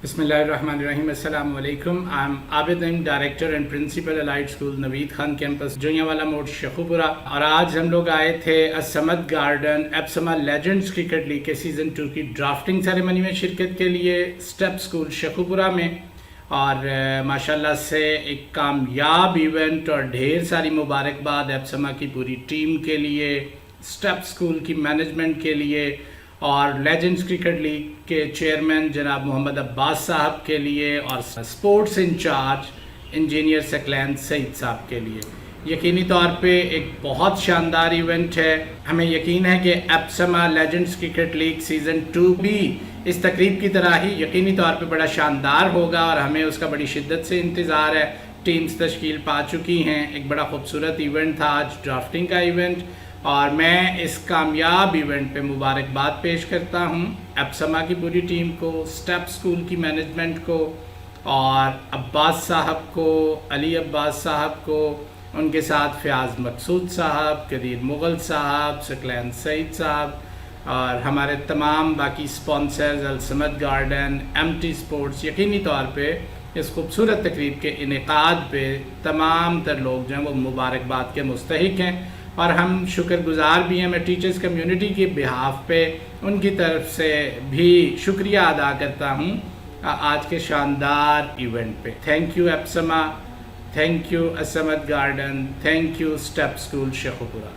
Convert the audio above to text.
Bismillahirrahmanirrahim. Assalamu alaikum. I'm Abid Naim, Director and Principal Allied School, Naveed Khan Campus, Joiyanwala Mode, Shekhupura. اور آج ہم لوگ آئے تھے الصمد گارڈن ایپسما لیجنڈز کرکٹ لیگ کے سیزن 2 کی ڈرافٹنگ سیریمنی میں شرکت کے لیے اسٹیپ اسکول شیخوپورہ میں، اور ماشاءاللہ سے ایک کامیاب ایونٹ اور ڈھیر ساری مبارکباد ایپسما کی پوری ٹیم کے لیے، اسٹیپ اسکول کی مینجمنٹ کے لیے، اور لیجنڈز کرکٹ لیگ کے چیئرمین جناب محمد عباس صاحب کے لیے، اور اسپورٹس انچارج انجینئر ثقلین سعید صاحب کے لیے۔ یقینی طور پہ ایک بہت شاندار ایونٹ ہے۔ ہمیں یقین ہے کہ ایپسما لیجنڈز کرکٹ لیگ سیزن 2 بھی اس تقریب کی طرح ہی یقینی طور پہ بڑا شاندار ہوگا، اور ہمیں اس کا بڑی شدت سے انتظار ہے۔ ٹیمز تشکیل پا چکی ہیں، ایک بڑا خوبصورت ایونٹ تھا آج ڈرافٹنگ کا ایونٹ، اور میں اس کامیاب ایونٹ پہ مبارکباد پیش کرتا ہوں ایپسما کی پوری ٹیم کو، اسٹیپ اسکول کی مینجمنٹ کو، اور عباس صاحب کو، علی عباس صاحب کو، ان کے ساتھ فیاض مقصود صاحب، قدیر مغل صاحب، ثقلین سعید صاحب، اور ہمارے تمام باقی سپانسرز، الصمد گارڈن، ایم ٹی اسپورٹس۔ یقینی طور پہ اس خوبصورت تقریب کے انعقاد پہ تمام تر لوگ جو ہیں وہ مبارکباد کے مستحق ہیں، اور ہم شکر گزار بھی ہیں۔ میں ٹیچرز کمیونٹی کے بہاف پہ ان کی طرف سے بھی شکریہ ادا کرتا ہوں آج کے شاندار ایونٹ پہ۔ Thank you ایپسما، thank you al Samad garden, thank you step school Sheikhupura.